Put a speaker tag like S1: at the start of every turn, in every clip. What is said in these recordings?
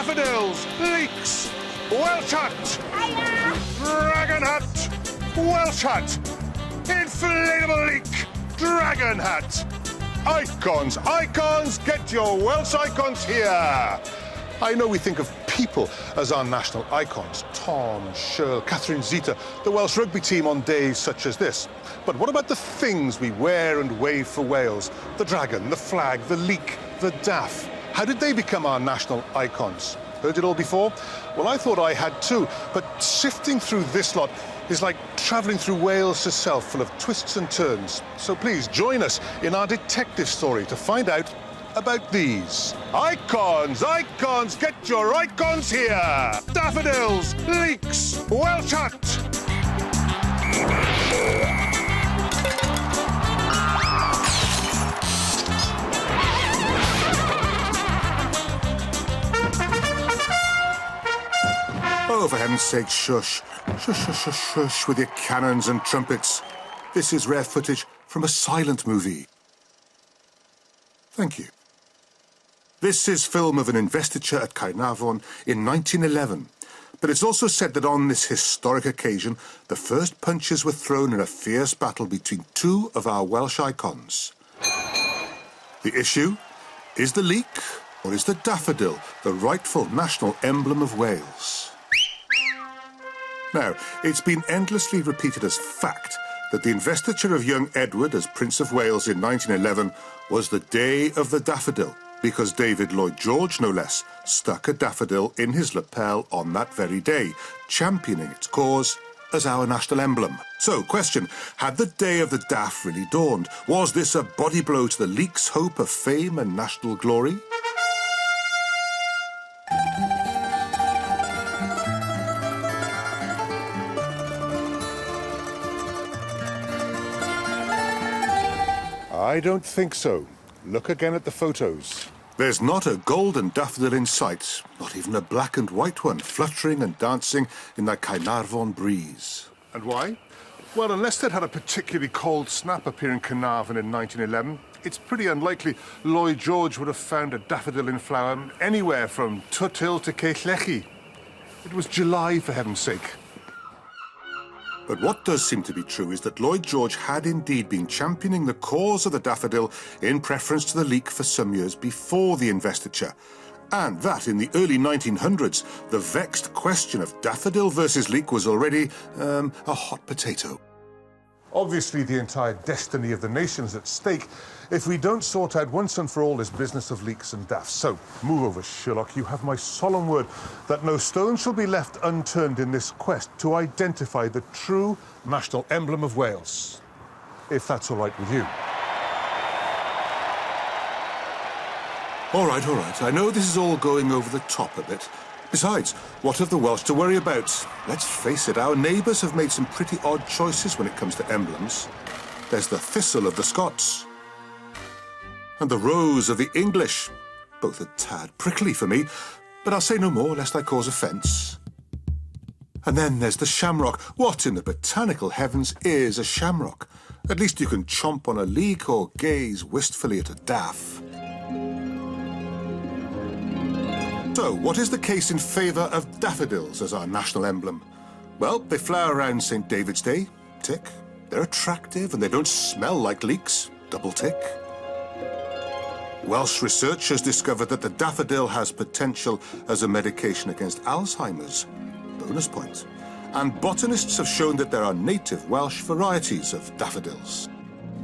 S1: daffodils, leeks, Welsh hat, dragon hat, Welsh hat, inflatable leek, dragon hat. Icons, icons, get your Welsh icons here. I know we think of people as our national icons. Tom, Shirl, Catherine Zeta, the Welsh rugby team on days such as this. But what about the things we wear and wave for Wales? The dragon, the flag, the leek, the daff. How did they become our national icons? Heard it all before? Well, I thought I had too, but sifting through this lot is like travelling through Wales herself, full of twists and turns. So please join us in our detective story to find out about these. Icons, icons, get your icons here! Daffodils, leeks, Welsh hat. Oh, for heaven's sake, shush. Shush, shush, shush, shush with your cannons and trumpets. This is rare footage from a silent movie. Thank you. This is film of an investiture at Caernarfon in 1911. But it's also said that on this historic occasion, the first punches were thrown in a fierce battle between two of our Welsh icons. The issue? Is the leek or is the daffodil the rightful national emblem of Wales? Now, it's been endlessly repeated as fact that the investiture of young Edward as Prince of Wales in 1911 was the day of the daffodil, because David Lloyd George, no less, stuck a daffodil in his lapel on that very day, championing its cause as our national emblem. So, question, had the day of the daff really dawned? Was this a body blow to the leek's hope of fame and national glory? I don't think so. Look again at the photos. There's not a golden daffodil in sight, not even a black and white one fluttering and dancing in that Caernarfon breeze. And why? Well, unless they'd had a particularly cold snap up here in Caernarfon in 1911, it's pretty unlikely Lloyd George would have found a daffodil in flower anywhere from Tuthill to Caerllechi. It was July, for heaven's sake. But what does seem to be true is that Lloyd George had indeed been championing the cause of the daffodil in preference to the leek for some years before the investiture. And that in the early 1900s, the vexed question of daffodil versus leek was already a hot potato. Obviously, the entire destiny of the nation's at stake if we don't sort out once and for all this business of leeks and daffs. So, move over, Sherlock. You have my solemn word that no stone shall be left unturned in this quest to identify the true national emblem of Wales. If that's all right with you. All right, all right. I know this is all going over the top a bit. Besides, what have the Welsh to worry about? Let's face it, our neighbours have made some pretty odd choices when it comes to emblems. There's the thistle of the Scots. And the rose of the English. Both a tad prickly for me, but I'll say no more lest I cause offence. And then there's the shamrock. What in the botanical heavens is a shamrock? At least you can chomp on a leek or gaze wistfully at a daff. So, what is the case in favour of daffodils as our national emblem? Well, they flower around St. David's Day, tick. They're attractive and they don't smell like leeks, double tick. Welsh research has discovered that the daffodil has potential as a medication against Alzheimer's, bonus point. And botanists have shown that there are native Welsh varieties of daffodils.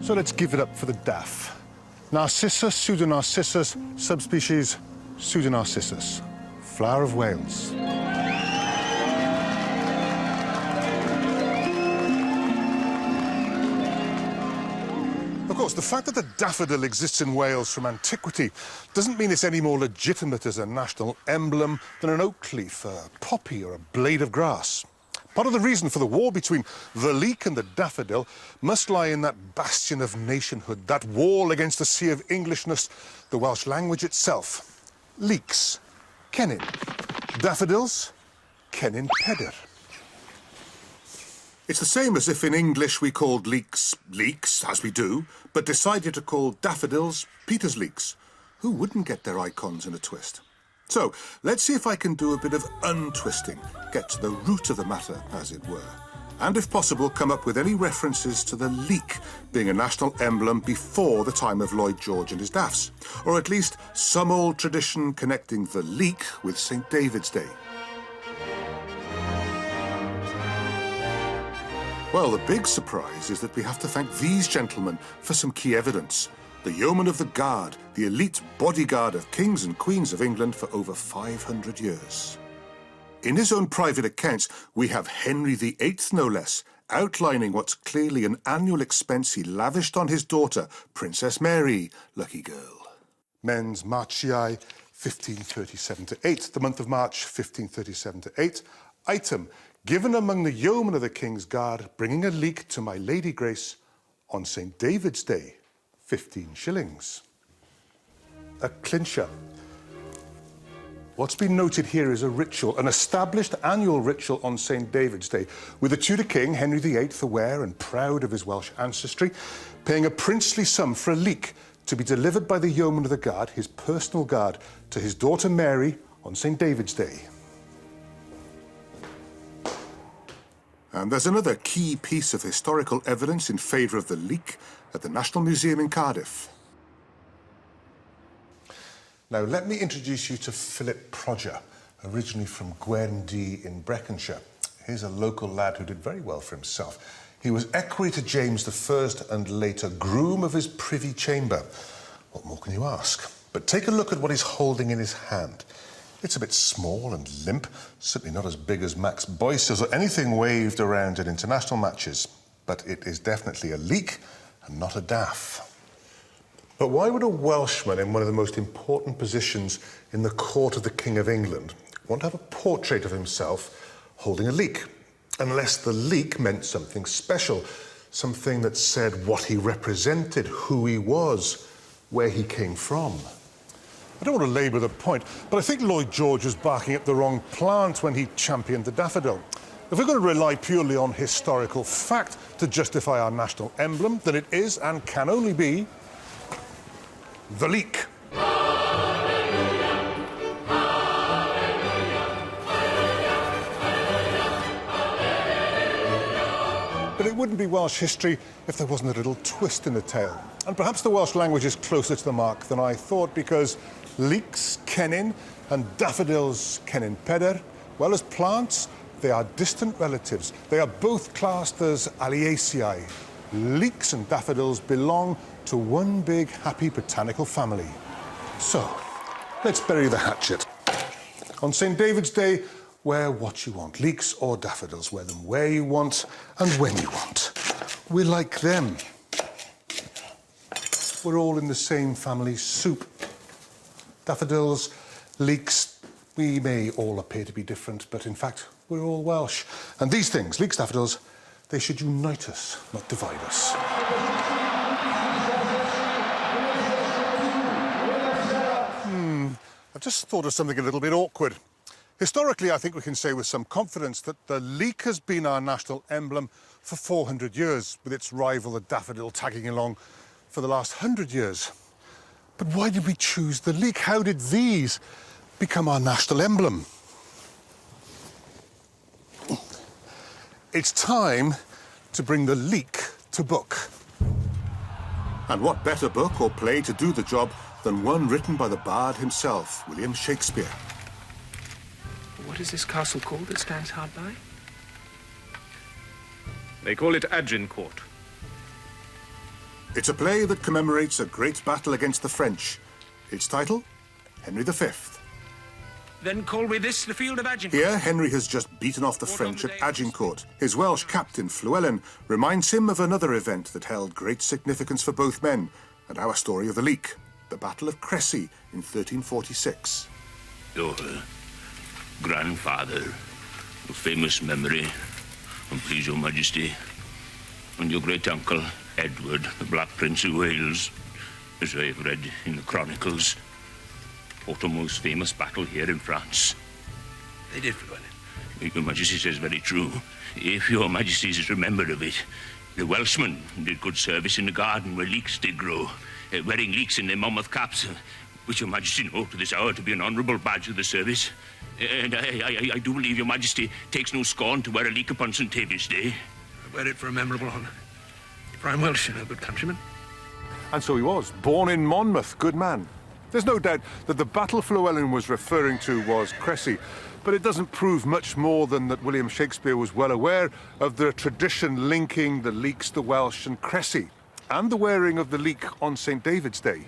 S1: So let's give it up for the daff. Narcissus pseudonarcissus, subspecies Pseudonarcissus, flower of Wales. Of course, the fact that the daffodil exists in Wales from antiquity doesn't mean it's any more legitimate as a national emblem than an oak leaf, a poppy or a blade of grass. Part of the reason for the war between the leek and the daffodil must lie in that bastion of nationhood, that wall against the sea of Englishness, the Welsh language itself. Leeks, cennin. Daffodils, cennin peder. It's the same as if in English we called leeks leeks, as we do, but decided to call daffodils Peter's leeks. Who wouldn't get their icons in a twist? So, let's see if I can do a bit of untwisting, get to the root of the matter, as it were. And if possible, come up with any references to the leek being a national emblem before the time of Lloyd George and his daffs, or at least some old tradition connecting the leek with St. David's Day. Well, the big surprise is that we have to thank these gentlemen for some key evidence. The Yeomen of the Guard, the elite bodyguard of kings and queens of England for over 500 years. In his own private accounts, we have Henry VIII, no less, outlining what's clearly an annual expense he lavished on his daughter, Princess Mary, lucky girl. Mens Martiae 1537 to 8, the month of March 1537 to 8. Item, given among the yeomen of the King's Guard, bringing a leek to my Lady Grace on St. David's Day, 15 shillings. A clincher. What's been noted here is a ritual, an established annual ritual on St. David's Day, with the Tudor king, Henry VIII, aware and proud of his Welsh ancestry, paying a princely sum for a leek to be delivered by the yeoman of the guard, his personal guard, to his daughter Mary on St. David's Day. And there's another key piece of historical evidence in favour of the leek at the National Museum in Cardiff. Now, let me introduce you to Philip Prodger, originally from Gwerndy in Breconshire. He's a local lad who did very well for himself. He was equerry to James I and later groom of his privy chamber. What more can you ask? But take a look at what he's holding in his hand. It's a bit small and limp, certainly not as big as Max Boyce's or anything waved around at international matches. But it is definitely a leek and not a daff. But why would a Welshman in one of the most important positions in the court of the King of England want to have a portrait of himself holding a leek? Unless the leek meant something special, something that said what he represented, who he was, where he came from. I don't want to labour the point, but I think Lloyd George was barking up the wrong plant when he championed the daffodil. If we're going to rely purely on historical fact to justify our national emblem, then it is and can only be the leek. But it wouldn't be Welsh history if there wasn't a little twist in the tale. And perhaps the Welsh language is closer to the mark than I thought, because leeks, cennin, and daffodils, cennin peder, well, as plants, they are distant relatives. They are both classed as Alliaceae. Leeks and daffodils belong to one big, happy botanical family. So, let's bury the hatchet. On St. David's Day, wear what you want. Leeks or daffodils, wear them where you want and when you want. We're like them. We're all in the same family soup. Daffodils, leeks, we may all appear to be different, but in fact, we're all Welsh. And these things, leeks, daffodils, they should unite us, not divide us. I've just thought of something a little bit awkward. Historically, I think we can say with some confidence that the leek has been our national emblem for 400 years, with its rival, the daffodil, tagging along for the last 100 years. But why did we choose the leek? How did these become our national emblem? It's time to bring the leek to book. And what better book or play to do the job than one written by the bard himself, William Shakespeare.
S2: What is this castle called that stands hard by? They call it Agincourt.
S1: It's a play that commemorates a great battle against the French. Its title, Henry V.
S2: Then call we this the Field of Agincourt.
S1: Here, Henry has just beaten off the French at Agincourt. His Welsh captain, Llewellyn, reminds him of another event that held great significance for both men, and our story of the leek, the Battle of Crecy in 1346.
S3: Your grandfather, of famous memory, and please your majesty, and your great-uncle, Edward, the Black Prince of Wales, as I've read in the chronicles, fought a most famous battle here in France.
S2: They did, Llewellyn.
S3: Your majesty says very true. If your majesty is remembered of it, the Welshmen did good service in the garden where leeks did grow, wearing leeks in their Monmouth caps. which your majesty know to this hour to be an honourable badge of the service. And I do believe your majesty takes no scorn to wear a leek upon St. David's Day.
S2: I wear it for a memorable honour. For I'm Welsh, you know, good countryman.
S1: And so he was, born in Monmouth, good man. There's no doubt that the battle Llewellyn was referring to was Crecy, but it doesn't prove much more than that William Shakespeare was well aware of the tradition linking the leeks, the Welsh and Crecy, and the wearing of the leek on St. David's Day.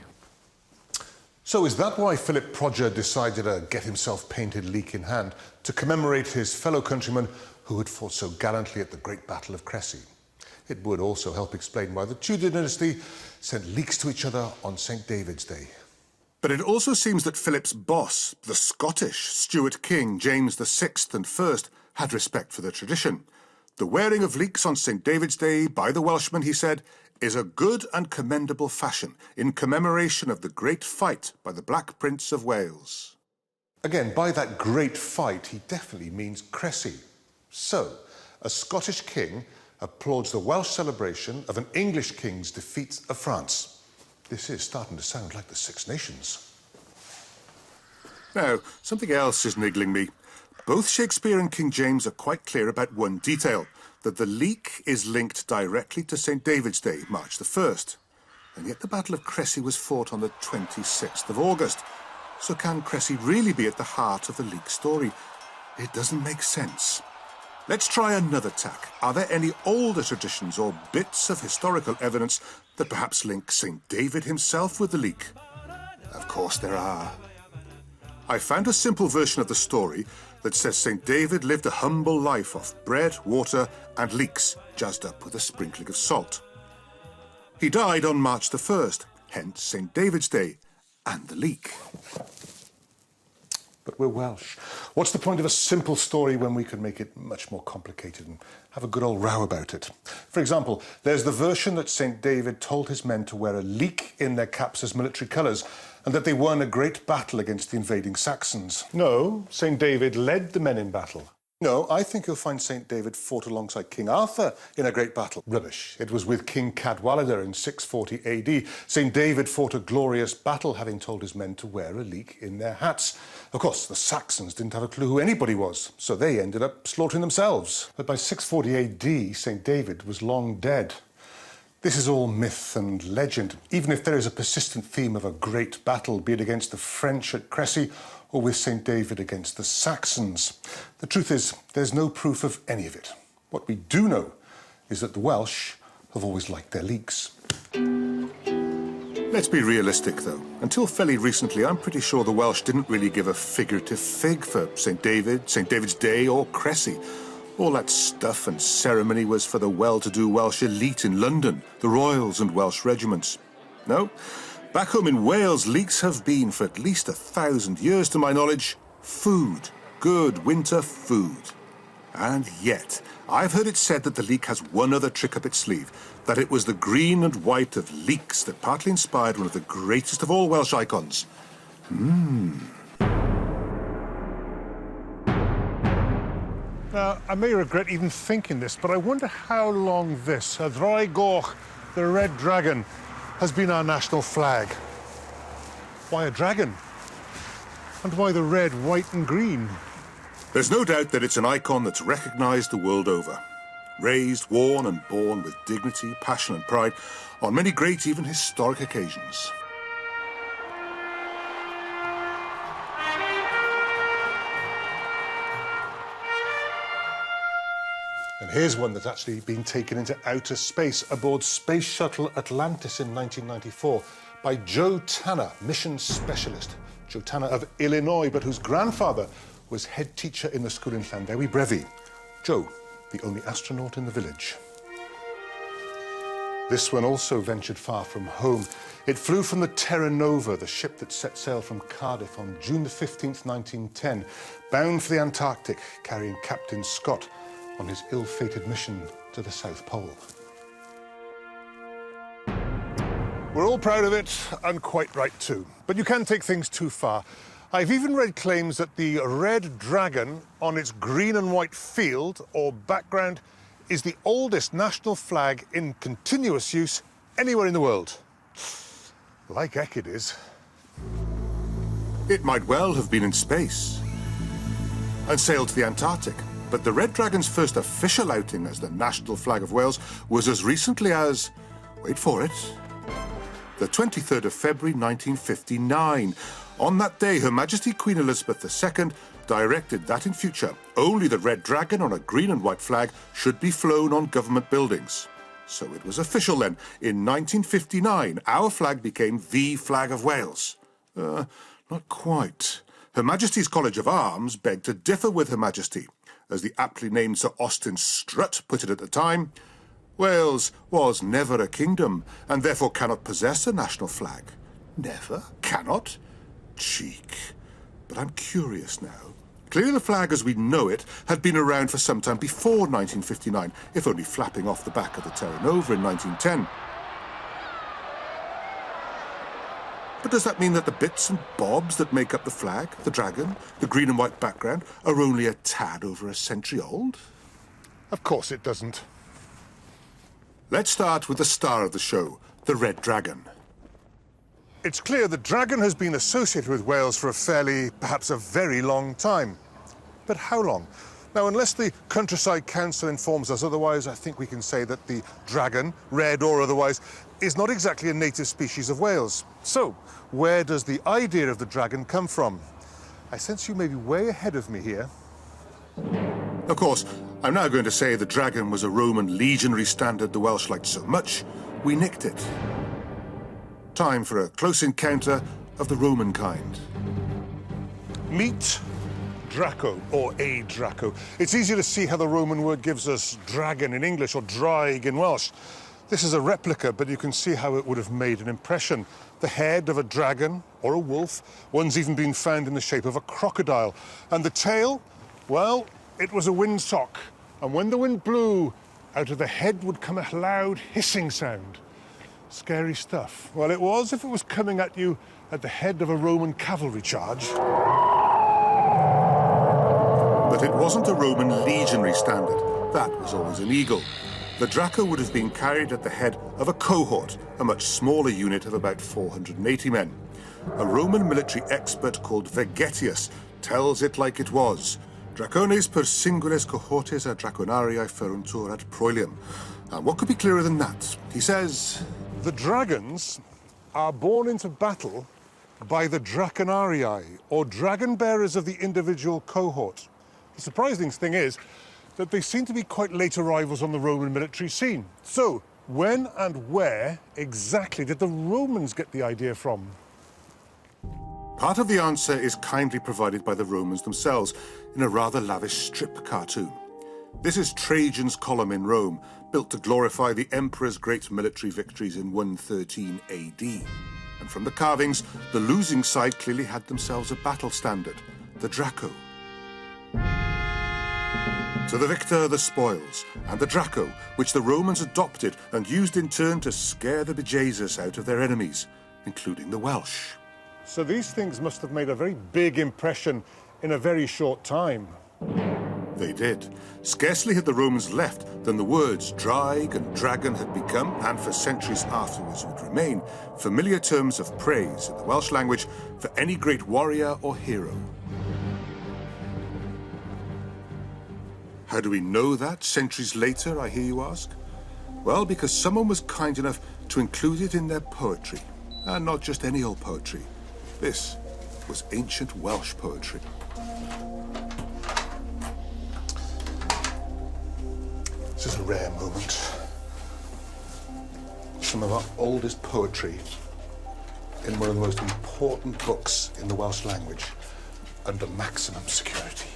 S1: So is that why Philip Prodger decided to get himself painted leek in hand to commemorate his fellow countrymen who had fought so gallantly at the Great Battle of Crecy? It would also help explain why the Tudor dynasty sent leeks to each other on St. David's Day. But it also seems that Philip's boss, the Scottish Stuart King, James VI and I, had respect for the tradition. The wearing of leeks on St. David's Day by the Welshmen, he said, is a good and commendable fashion in commemoration of the great fight by the Black Prince of Wales. Again, by that great fight, he definitely means Crecy. So, a Scottish king applauds the Welsh celebration of an English king's defeat of France. This is starting to sound like the Six Nations. Now, something else is niggling me. Both Shakespeare and King James are quite clear about one detail, that the leek is linked directly to St. David's Day, March the 1st. And yet the Battle of Crecy was fought on the 26th of August. So can Crecy really be at the heart of the leek story? It doesn't make sense. Let's try another tack. Are there any older traditions or bits of historical evidence that perhaps link St. David himself with the leek? Of course there are. I found a simple version of the story that says St. David lived a humble life off bread, water and leeks, jazzed up with a sprinkling of salt. He died on March the 1st, hence St. David's Day and the leek. But we're Welsh. What's the point of a simple story when we can make it much more complicated and have a good old row about it? For example, there's the version that St. David told his men to wear a leek in their caps as military colours and that they won a great battle against the invading Saxons. No, St. David led the men in battle. No, I think you'll find St. David fought alongside King Arthur in a great battle. Rubbish. It was with King Cadwaladr in 640 AD. St. David fought a glorious battle, having told his men to wear a leek in their hats. Of course, the Saxons didn't have a clue who anybody was, so they ended up slaughtering themselves. But by 640 AD, St. David was long dead. This is all myth and legend, even if there is a persistent theme of a great battle, be it against the French at Crecy or with St. David against the Saxons. The truth is, there's no proof of any of it. What we do know is that the Welsh have always liked their leeks. Let's be realistic, though. Until fairly recently, I'm pretty sure the Welsh didn't really give a figurative fig for St. David, St. David's Day or Crecy. All that stuff and ceremony was for the well-to-do Welsh elite in London, the royals and Welsh regiments. No, back home in Wales, leeks have been, for at least 1,000 years to my knowledge, food. Good winter food. And yet, I've heard it said that the leek has one other trick up its sleeve, that it was the green and white of leeks that partly inspired one of the greatest of all Welsh icons. Now, I may regret even thinking this, but I wonder how long this, a Droi Goch, the red dragon, has been our national flag. Why a dragon? And why the red, white and green? There's no doubt that it's an icon that's recognised the world over. Raised, worn and born with dignity, passion and pride on many great, even historic occasions. And here's one that's actually been taken into outer space aboard Space Shuttle Atlantis in 1994 by Joe Tanner, mission specialist. Joe Tanner of Illinois, but whose grandfather was head teacher in the school in Llandewi Brefi. Joe, the only astronaut in the village. This one also ventured far from home. It flew from the Terra Nova, the ship that set sail from Cardiff on June the 15th, 1910, bound for the Antarctic, carrying Captain Scott on his ill-fated mission to the South Pole. We're all proud of it, and quite right too. But you can take things too far. I've even read claims that the red dragon on its green and white field or background is the oldest national flag in continuous use anywhere in the world. Like heck it is. It might well have been in space and sailed to the Antarctic. But the Red Dragon's first official outing as the national flag of Wales was as recently as, wait for it, the 23rd of February 1959. On that day, Her Majesty Queen Elizabeth II directed that in future, only the Red Dragon on a green and white flag should be flown on government buildings. So it was official then. In 1959, our flag became the flag of Wales. Not quite. Her Majesty's College of Arms begged to differ with Her Majesty. As the aptly named Sir Austin Strutt put it at the time, Wales was never a kingdom and therefore cannot possess a national flag. Never? Cannot? Cheek. But I'm curious now. Clearly the flag as we know it had been around for some time before 1959, if only flapping off the back of the Terra Nova in 1910. But does that mean that the bits and bobs that make up the flag, the dragon, the green and white background, are only a tad over a century old?
S4: Of course it doesn't.
S1: Let's start with the star of the show, the Red Dragon.
S4: It's clear the dragon has been associated with Wales for a fairly, perhaps a very long time. But how long? Now, unless the Countryside Council informs us otherwise, I think we can say that the dragon, red or otherwise, is not exactly a native species of Wales. So, where does the idea of the dragon come from? I sense you may be way ahead of me here.
S1: Of course, I'm now going to say the dragon was a Roman legionary standard the Welsh liked so much, we nicked it. Time for a close encounter of the Roman kind.
S4: Meet Draco, or a Draco. It's easier to see how the Roman word gives us dragon in English or draig in Welsh. This is a replica, but you can see how it would have made an impression. The head of a dragon or a wolf. One's even been found in the shape of a crocodile. And the tail, well, it was a windsock. And when the wind blew, out of the head would come a loud hissing sound. Scary stuff. Well, it was if it was coming at you at the head of a Roman cavalry charge.
S1: But it wasn't a Roman legionary standard. That was always an eagle. The Draco would have been carried at the head of a cohort, a much smaller unit of about 480 men. A Roman military expert called Vegetius tells it like it was. Dracones per singules cohortes a draconariae feruntur ad proelium. And what could be clearer than that? He says,
S4: the dragons are born into battle by the draconariae, or dragon bearers of the individual cohort. The surprising thing is that they seem to be quite late arrivals on the Roman military scene. So, when and where exactly did the Romans get the idea from?
S1: Part of the answer is kindly provided by the Romans themselves in a rather lavish strip cartoon. This is Trajan's column in Rome, built to glorify the emperor's great military victories in 113 AD. And from the carvings, the losing side clearly had themselves a battle standard, the Draco. To the victor, the spoils, and the Draco, which the Romans adopted and used in turn to scare the bejesus out of their enemies, including the Welsh.
S4: So these things must have made a very big impression in a very short time.
S1: They did. Scarcely had the Romans left than the words draig and dragon had become, and for centuries afterwards would remain, familiar terms of praise in the Welsh language for any great warrior or hero. How do we know that centuries later, I hear you ask? Well, because someone was kind enough to include it in their poetry. And not just any old poetry. This was ancient Welsh poetry.
S4: This is a rare moment. Some of our oldest poetry in one of the most important books in the Welsh language, under maximum security.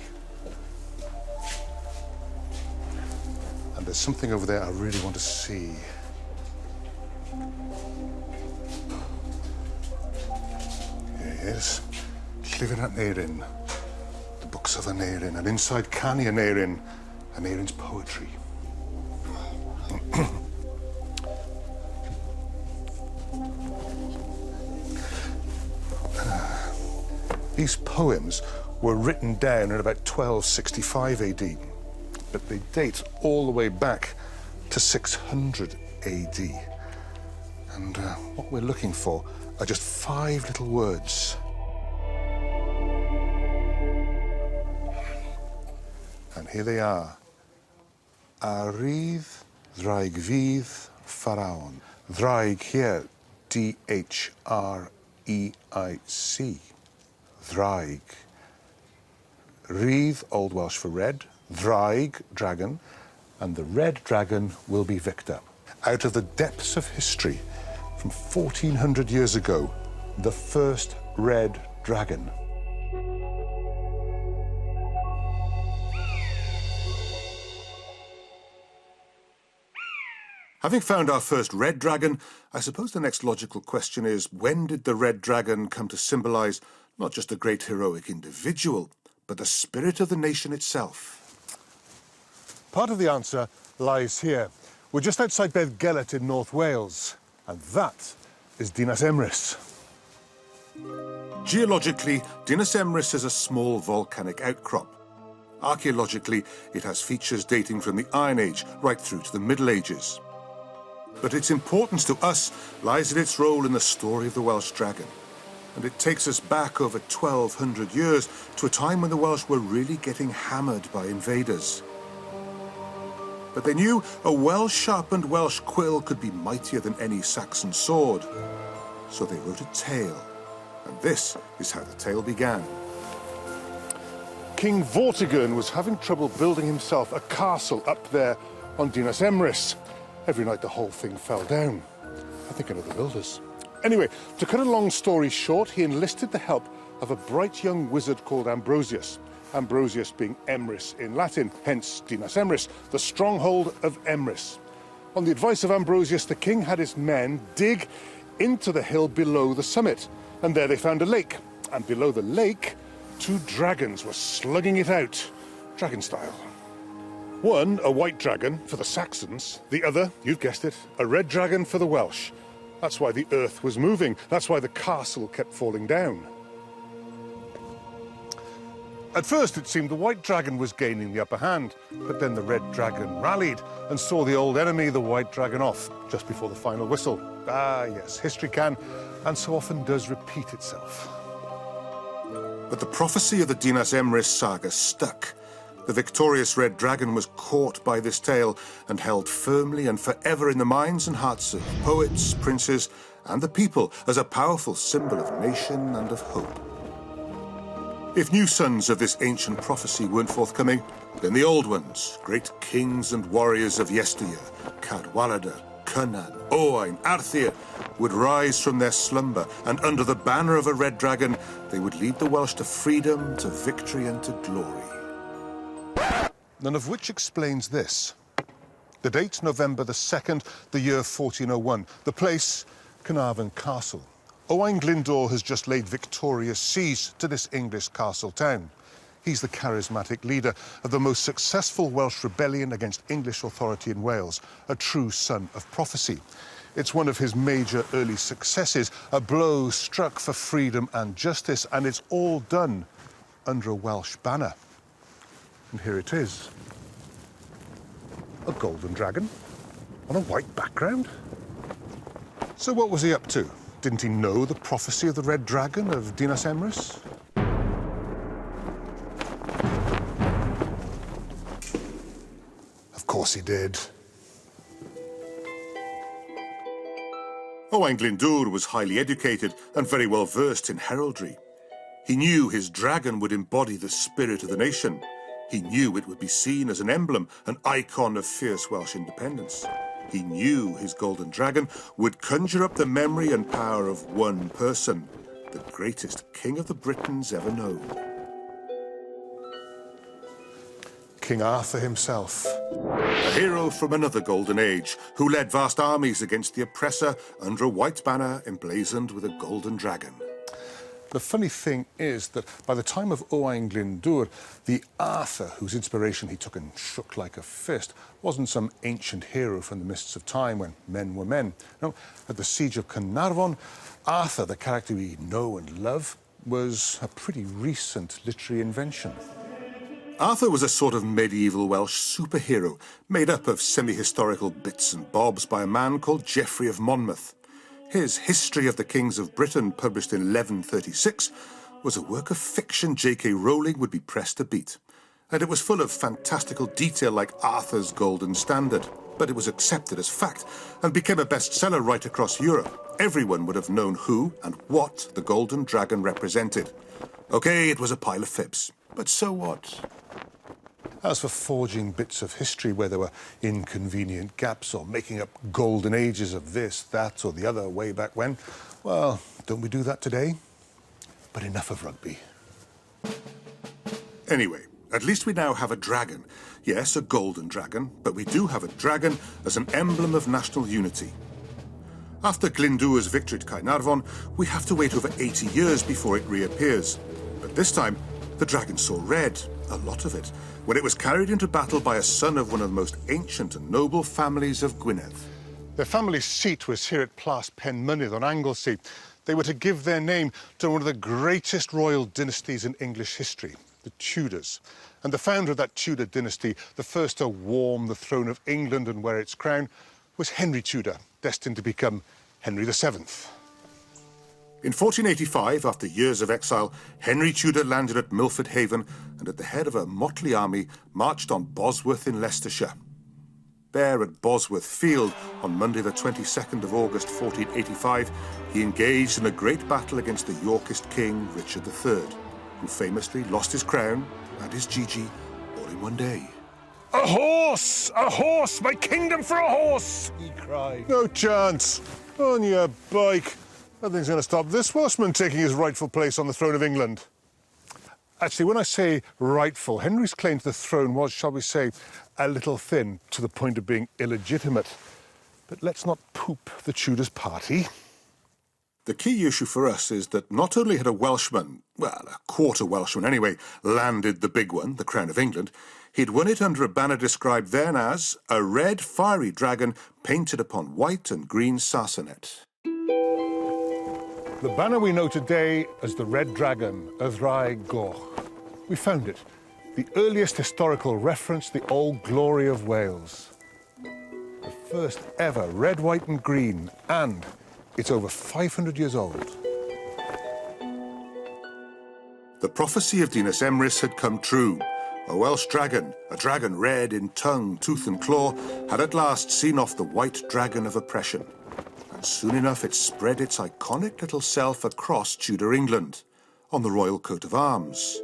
S4: And there's something over there I really want to see. Here he is. Llyfr Aneurin, the books of Aneurin, and inside Canu Aneurin, Aneurin's poetry. These poems were written down in about 1265 AD, but they date all the way back to 600 AD. And what we're looking for are just 5 little words. here they are. A rydd ddraig fydd pharaon. Ddraig here, D-H-R-E-I-C. Ddraig. Rydd, Old Welsh for red. Ddraig, dragon. And the red dragon will be Victor. Out of the depths of history, from 1400 years ago, the first red dragon.
S1: Having found our first red dragon, I suppose the next logical question is, when did the red dragon come to symbolise not just a great heroic individual, but the spirit of the nation itself?
S4: Part of the answer lies here. We're just outside Beddgelert in North Wales, and that is Dinas Emrys.
S1: Geologically, Dinas Emrys is a small volcanic outcrop. Archaeologically, it has features dating from the Iron Age right through to the Middle Ages. But its importance to us lies in its role in the story of the Welsh dragon. And it takes us back over 1,200 years to a time when the Welsh were really getting hammered by invaders. But they knew a well-sharpened Welsh quill could be mightier than any Saxon sword. So they wrote a tale. And this is how the tale began.
S4: King Vortigern was having trouble building himself a castle up there on Dinas Emrys. Every night the whole thing fell down. I think I know the builders. Anyway, to cut a long story short, he enlisted the help of a bright young wizard called Ambrosius. Ambrosius being Emrys in Latin, hence Dinas Emrys, the stronghold of Emrys. On the advice of Ambrosius, the king had his men dig into the hill below the summit, and there they found a lake. And below the lake, 2 dragons were slugging it out, dragon style. One, a white dragon for the Saxons. The other, you've guessed it, a red dragon for the Welsh. That's why the earth was moving. That's why the castle kept falling down. At first, it seemed the white dragon was gaining the upper hand, but then the red dragon rallied and saw the old enemy, the white dragon, off just before the final whistle. Ah, yes, history can, and so often does, repeat itself.
S1: But the prophecy of the Dinas Emrys saga stuck. The victorious red dragon was caught by this tale and held firmly and forever in the minds and hearts of poets, princes, and the people as a powerful symbol of nation and of hope. If new sons of this ancient prophecy weren't forthcoming, then the old ones, great kings and warriors of yesteryear, Cadwaladr, Cynan, Owain, Arthur, would rise from their slumber, and under the banner of a red dragon, they would lead the Welsh to freedom, to victory, and to glory.
S4: None of which explains this. The date, November the 2nd, the year 1401. The place, Carnarvon Castle. Owain Glyndwr has just laid victorious siege to this English castle town. He's the charismatic leader of the most successful Welsh rebellion against English authority in Wales, a true son of prophecy. It's one of his major early successes, a blow struck for freedom and justice, and it's all done under a Welsh banner. And here it is. A golden dragon on a white background. So what was he up to? Didn't he know the prophecy of the red dragon of Dinas Emrys? Of course he did.
S1: Owain Glyndwr was highly educated and very well versed in heraldry. He knew his dragon would embody the spirit of the nation. He knew it would be seen as an emblem, an icon of fierce Welsh independence. He knew his golden dragon would conjure up the memory and power of one person, the greatest king of the Britons ever known.
S4: King Arthur himself.
S1: A hero from another golden age, who led vast armies against the oppressor under a white banner emblazoned with a golden dragon.
S4: The funny thing is that by the time of Owain Glyndwr, the Arthur whose inspiration he took and shook like a fist wasn't some ancient hero from the mists of time when men were men. No, at the siege of Carnarvon, Arthur, the character we know and love, was a pretty recent literary invention.
S1: Arthur was a sort of medieval Welsh superhero, made up of semi-historical bits and bobs by a man called Geoffrey of Monmouth. His History of the Kings of Britain, published in 1136, was a work of fiction J.K. Rowling would be pressed to beat. and it was full of fantastical detail like Arthur's Golden Standard. But it was accepted as fact and became a bestseller right across Europe. Everyone would have known who and what the Golden Dragon represented. OK, it was a pile of fibs, but so what?
S4: As for forging bits of history where there were inconvenient gaps or making up golden ages of this, that or the other way back when, well, don't we do that today? But enough of rugby.
S1: Anyway, at least we now have a dragon. Yes, a golden dragon, but we do have a dragon as an emblem of national unity. After Glyndŵr's victory at Caernarfon, we have to wait over 80 years before it reappears. But this time, the dragon saw red, a lot of it, when it was carried into battle by a son of one of the most ancient and noble families of Gwynedd.
S4: Their family seat was here at Plas Penmynydd on Anglesey. They were to give their name to one of the greatest royal dynasties in English history, the Tudors. And the founder of that Tudor dynasty, the first to warm the throne of England and wear its crown, was Henry Tudor, destined to become Henry VII.
S1: In 1485, after years of exile, Henry Tudor landed at Milford Haven and at the head of a motley army marched on Bosworth in Leicestershire. There at Bosworth Field, on Monday the 22nd of August 1485, he engaged in a great battle against the Yorkist king Richard III, who famously lost his crown and his Gigi all in one day.
S4: A horse! A horse! My kingdom for a horse! He cried. No chance. On your bike. Nothing's going to stop this Welshman taking his rightful place on the throne of England. Actually, when I say rightful, Henry's claim to the throne was, shall we say, a little thin, to the point of being illegitimate. But let's not poop the Tudors' party.
S1: The key issue for us is that not only had a Welshman, well, a quarter Welshman anyway, landed the big one, the Crown of England, he'd won it under a banner described then as a red fiery dragon painted upon white and green sarcenet.
S4: The banner we know today as the Red Dragon, Yddrai Goch. We found it, the earliest historical reference to the old glory of Wales. The first ever red, white and green, and it's over 500 years old.
S1: The prophecy of Dinas Emrys had come true. A Welsh dragon, a dragon red in tongue, tooth and claw, had at last seen off the white dragon of oppression. And soon enough it spread its iconic little self across Tudor England, on the royal coat of arms,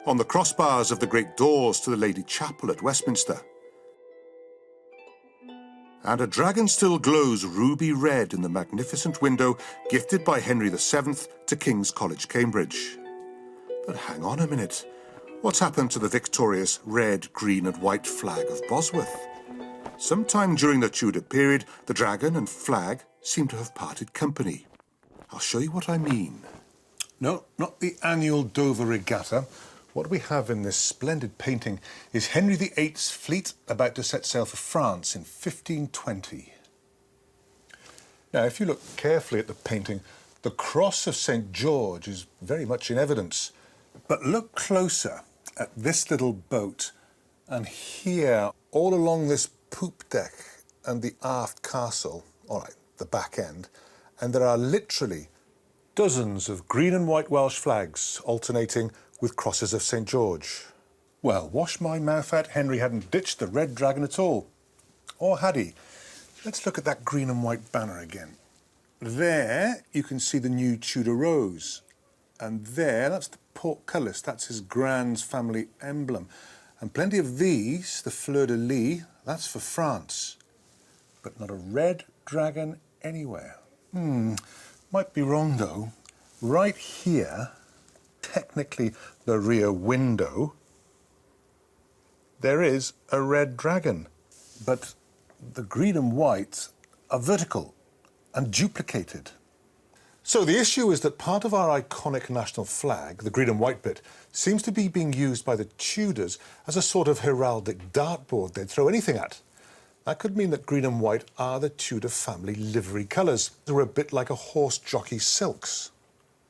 S1: on the crossbars of the great doors to the Lady Chapel at Westminster. And a dragon still glows ruby red in the magnificent window gifted by Henry VII to King's College, Cambridge. But hang on a minute. What's happened to the victorious red, green and white flag of Bosworth? Sometime during the Tudor period, the dragon and flag seem to have parted company. I'll show you what I mean.
S4: No, not the annual Dover Regatta. What we have in this splendid painting is Henry VIII's fleet about to set sail for France in 1520. Now, if you look carefully at the painting, the cross of St. George is very much in evidence. But look closer at this little boat, and here, all along this poop deck and the aft castle, all right, the back end, and there are literally dozens of green and white Welsh flags alternating with crosses of St. George. Well, wash my mouth out, Henry hadn't ditched the red dragon at all. Or had he? Let's look at that green and white banner again. There you can see the new Tudor rose. And there, that's the portcullis, that's his grand's family emblem. And plenty of these, the fleur-de-lis, that's for France. But not a red dragon anywhere. Might be wrong, though. Right here, technically the rear window, there is a red dragon. But the green and white are vertical and duplicated. So the issue is that part of our iconic national flag, the green and white bit, seems to be being used by the Tudors as a sort of heraldic dartboard they'd throw anything at. That could mean that green and white are the Tudor family livery colours. They're a bit like a horse jockey's silks.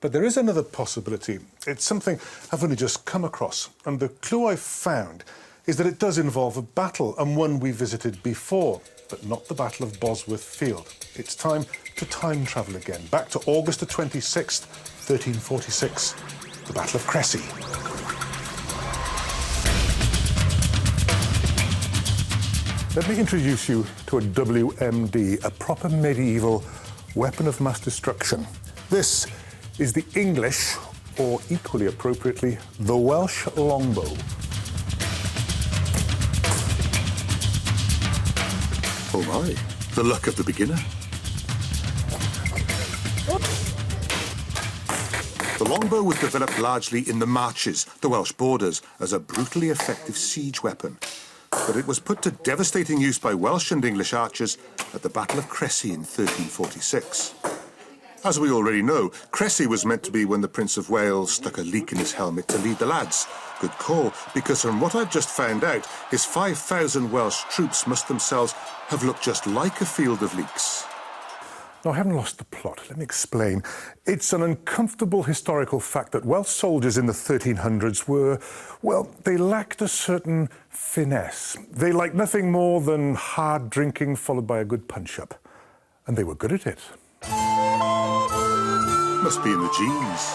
S4: But there is another possibility. It's something I've only just come across, and the clue I've found is that it does involve a battle, and one we visited before, but not the Battle of Bosworth Field. It's time to time travel again, back to August the 26th, 1346, the Battle of Crecy. Let me introduce you to a WMD, a proper medieval weapon of mass destruction. This is the English, or equally appropriately, the Welsh longbow.
S1: Oh my, the luck of the beginner. The longbow was developed largely in the marches, the Welsh borders, as a brutally effective siege weapon. But it was put to devastating use by Welsh and English archers at the Battle of Crecy in 1346. As we already know, Crecy was meant to be when the Prince of Wales stuck a leek in his helmet to lead the lads. Good call, because from what I've just found out, his 5,000 Welsh troops must themselves have looked just like a field of leeks.
S4: No, I haven't lost the plot. Let me explain. It's an uncomfortable historical fact that Welsh soldiers in the 1300s were, well, they lacked a certain finesse. They liked nothing more than hard drinking followed by a good punch-up. And they were good at it.
S1: Must be in the genes.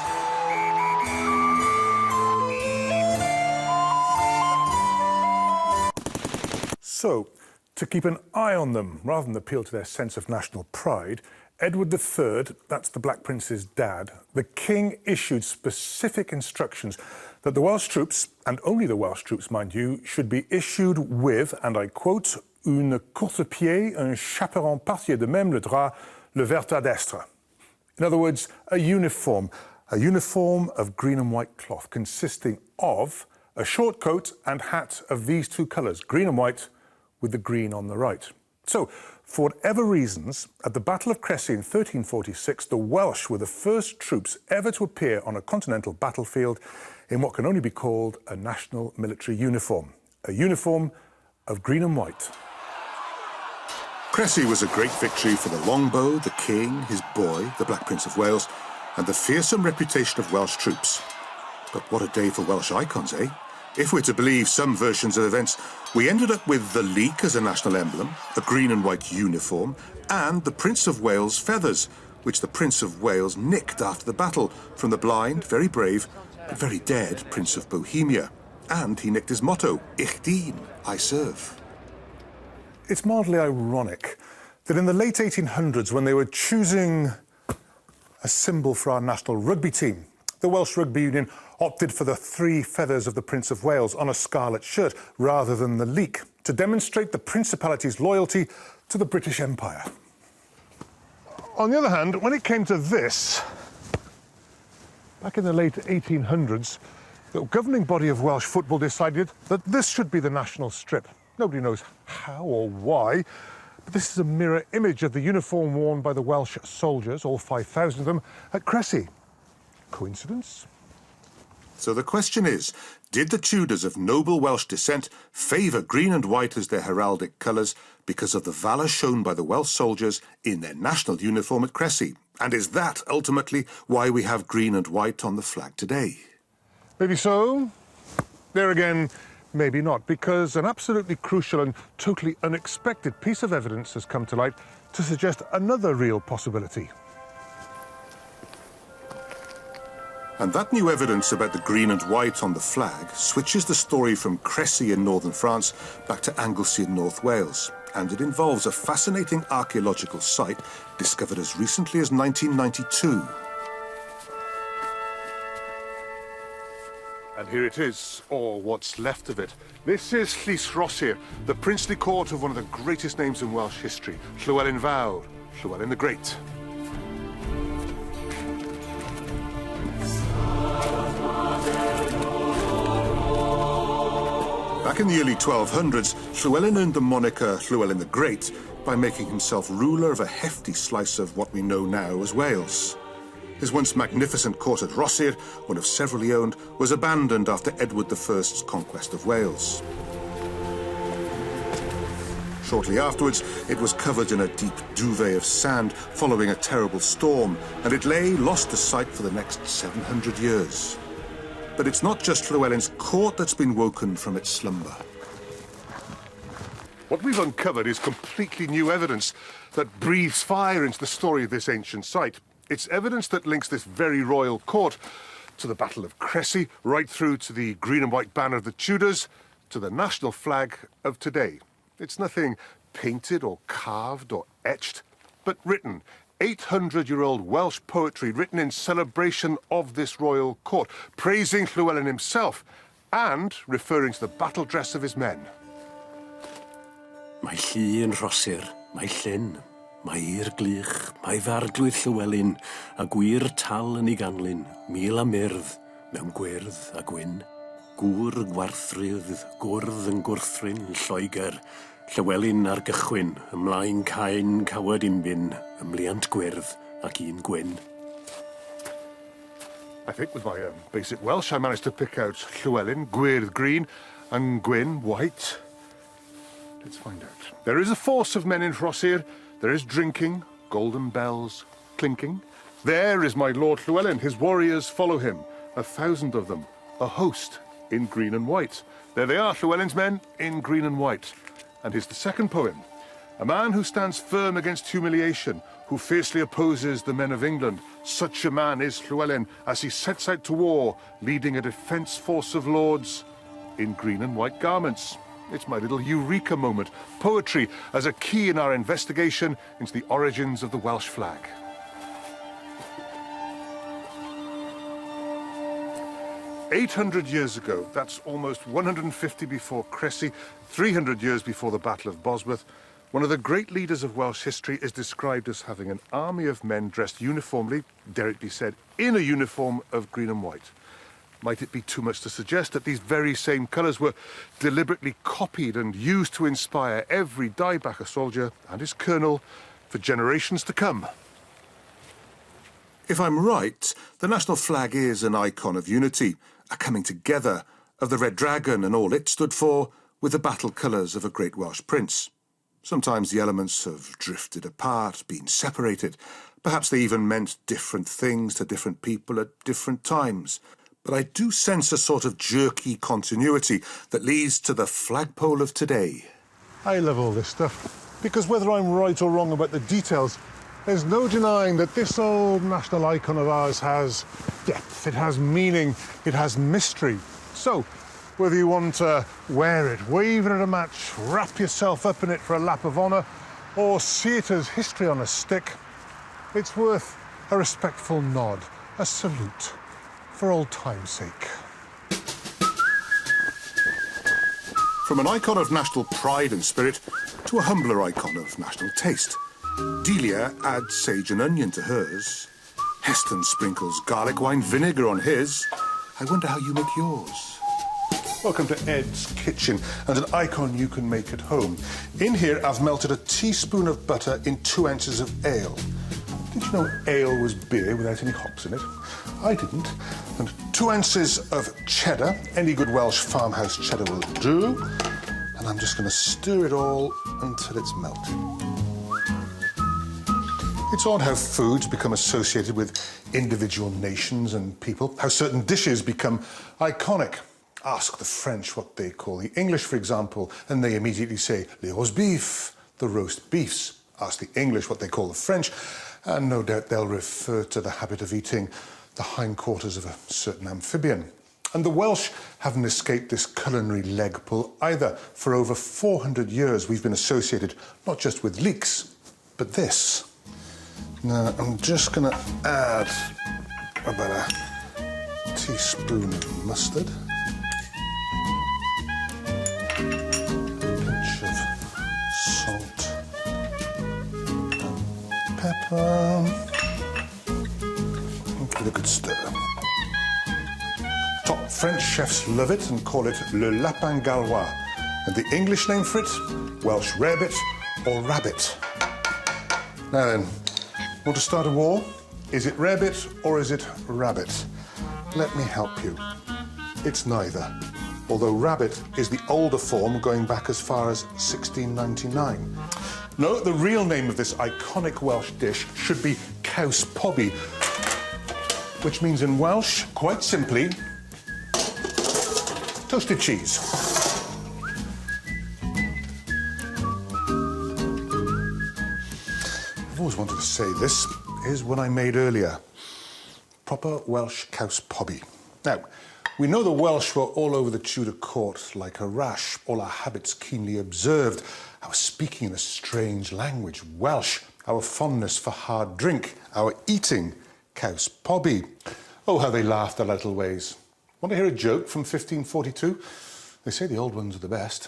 S4: So, to keep an eye on them, rather than appeal to their sense of national pride, Edward III, that's the Black Prince's dad, the king issued specific instructions that the Welsh troops, and only the Welsh troops, mind you, should be issued with, and I quote, une course-pied, un chaperon partier de même le drap, le vert à destre. In other words, a uniform of green and white cloth consisting of a short coat and hat of these two colours, green and white, with the green on the right. So, for whatever reasons, at the Battle of Crecy in 1346, the Welsh were the first troops ever to appear on a continental battlefield in what can only be called a national military uniform, a uniform of green and white.
S1: Crecy was a great victory for the longbow, the king, his boy, the Black Prince of Wales, and the fearsome reputation of Welsh troops. But what a day for Welsh icons, eh? If we're to believe some versions of events, we ended up with the leek as a national emblem, a green and white uniform, and the Prince of Wales feathers, which the Prince of Wales nicked after the battle from the blind, very brave, but very dead Prince of Bohemia. And he nicked his motto, Ich dien, I serve.
S4: It's mildly ironic that in the late 1800s, when they were choosing a symbol for our national rugby team, the Welsh Rugby Union opted for the 3 feathers of the Prince of Wales on a scarlet shirt rather than the leek, to demonstrate the Principality's loyalty to the British Empire.
S5: On the other hand, when it came to this, back in the late 1800s, the governing body of Welsh football decided that this should be the national strip. Nobody knows how or why, but this is a mirror image of the uniform worn by the Welsh soldiers, all 5,000 of them, at Crecy. Coincidence?
S1: So the question is, did the Tudors of noble Welsh descent favour green and white as their heraldic colours because of the valour shown by the Welsh soldiers in their national uniform at Crecy? And is that ultimately why we have green and white on the flag today?
S5: Maybe so. There again, maybe not, because an absolutely crucial and totally unexpected piece of evidence has come to light to suggest another real possibility.
S1: And that new evidence about the green and white on the flag switches the story from Crecy in northern France back to Anglesey in North Wales. And it involves a fascinating archaeological site discovered as recently as 1992.
S5: And here it is, or what's left of it. This is Llys Rosir, the princely court of one of the greatest names in Welsh history, Llywelyn Fawr, Llywelyn the Great.
S1: Back in the early 1200s, Llywelyn earned the moniker Llywelyn the Great by making himself ruler of a hefty slice of what we know now as Wales. His once magnificent court at Rosir, one of several he owned, was abandoned after Edward I's conquest of Wales. Shortly afterwards, it was covered in a deep duvet of sand following a terrible storm, and it lay lost to sight for the next 700 years. But it's not just Llywelyn's court that's been woken from its slumber.
S5: What we've uncovered is completely new evidence that breathes fire into the story of this ancient site. It's evidence that links this very royal court to the Battle of Crecy, right through to the green and white banner of the Tudors, to the national flag of today.
S4: It's nothing painted or carved or etched, but written. 800-year-old Welsh poetry written in celebration of this royal court, praising Llewellyn himself and referring to the battle dress of his men.
S6: Mae llu yn rhosir, mae llyn, mae ir glich, mae farglwydd Llywelyn, a gwir tal yn ei ganlyn, mil a myrdd, mewn gwyrdd a gwyn. Gŵr gwarthrydd, gwrdd yn gwrthrin Lloegr, Llywelyn ar gychwyn, ymlaen caen cawod umbyn, ymliant gwyrdd ac un gwyn.
S4: I think with my basic Welsh I managed to pick out Llewellyn, gwyrdd green, and gwyn white. Let's find out. There is a force of men in Rhosir. There is drinking, golden bells clinking. There is my Lord Llewellyn. His warriors follow him, 1,000 of them, a host in green and white. There they are, Llewellyn's men in green and white. And here's the second poem. A man who stands firm against humiliation, who fiercely opposes the men of England. Such a man is Llewellyn as he sets out to war, leading a defence force of lords in green and white garments. It's my little eureka moment. Poetry as a key in our investigation into the origins of the Welsh flag. "800 years ago, that's almost 150 before Cressy, 300 years before the Battle of Bosworth, one of the great leaders of Welsh history is described as having an army of men dressed uniformly, dare it be said, in a uniform of green and white. Might it be too much to suggest that these very same colours were deliberately copied and used to inspire every diebacker soldier and his colonel for generations to come?
S1: If I'm right, the national flag is an icon of unity, a coming together of the Red Dragon and all it stood for, with the battle colours of a great Welsh prince. Sometimes the elements have drifted apart, been separated. Perhaps they even meant different things to different people at different times. But I do sense a sort of jerky continuity that leads to the flagpole of today.
S5: I love all this stuff, because whether I'm right or wrong about the details, there's no denying that this old national icon of ours has depth, it has meaning, it has mystery. So, whether you want to wear it, wave it at a match, wrap yourself up in it for a lap of honour, or see it as history on a stick, it's worth a respectful nod, a salute, for old time's sake.
S1: From an icon of national pride and spirit to a humbler icon of national taste. Delia adds sage and onion to hers. Heston sprinkles garlic wine vinegar on his. I wonder how you make yours.
S4: Welcome to Ed's Kitchen and an icon you can make at home. In here I've melted a teaspoon of butter in 2 ounces of ale. Did you know ale was beer without any hops in it? I didn't. And 2 ounces of cheddar, any good Welsh farmhouse cheddar will do. And I'm just going to stir it all until it's melted. It's odd how foods become associated with individual nations and people, how certain dishes become iconic. Ask the French what they call the English, for example, and they immediately say, les roast beef, the roast beefs. Ask the English what they call the French, and no doubt they'll refer to the habit of eating the hindquarters of a certain amphibian. And the Welsh haven't escaped this culinary leg pull either. For over 400 years we've been associated not just with leeks, but this. Now, I'm just going to add about a teaspoon of mustard. A pinch of salt and pepper. Give it a good stir. Top French chefs love it and call it le lapin gallois. And the English name for it, Welsh rarebit or rabbit. Now then, want to start a war? Is it rarebit or is it rabbit? Let me help you. It's neither. Although rabbit is the older form going back as far as 1699. No, the real name of this iconic Welsh dish should be caws pobi, which means in Welsh, quite simply, toasted cheese. I've always wanted to say this. Here's one I made earlier. Proper Welsh caws pobi. Now, We know the Welsh were all over the Tudor court like a rash, all our habits keenly observed, our speaking in a strange language, Welsh, our fondness for hard drink, our eating, caws pobi. Oh, how they laughed at our little ways. Want to hear a joke from 1542? They say the old ones are the best.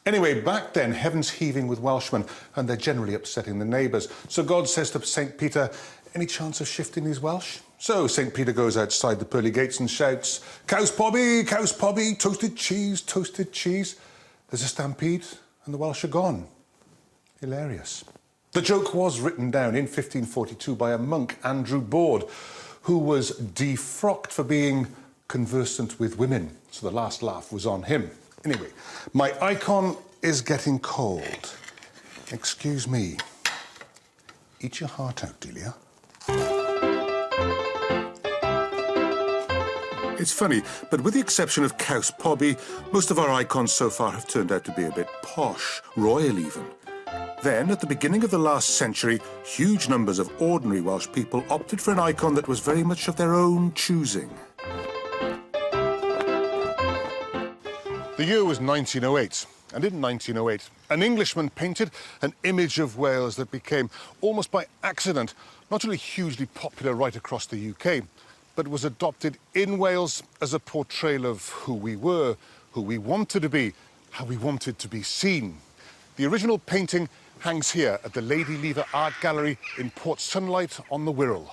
S4: Anyway, back then, heaven's heaving with Welshmen, and they're generally upsetting the neighbours. So God says to St. Peter, any chance of shifting these Welsh? So St. Peter goes outside the pearly gates and shouts, caws pobi, toasted cheese, toasted cheese. There's a stampede, and the Welsh are gone. Hilarious. The joke was written down in 1542 by a monk, Andrew Board, who was defrocked for being conversant with women. So the last laugh was on him. Anyway, my icon is getting cold. Excuse me. Eat your heart out, Delia. It's funny, but with the exception of caws pobi, most of our icons so far have turned out to be a bit posh, royal even. Then, at the beginning of the last century, huge numbers of ordinary Welsh people opted for an icon that was very much of their own choosing. The year was 1908, and in 1908, an Englishman painted an image of Wales that became, almost by accident, not only hugely popular right across the UK, but was adopted in Wales as a portrayal of who we were, who we wanted to be, how we wanted to be seen. The original painting hangs here at the Lady Lever Art Gallery in Port Sunlight on the Wirral.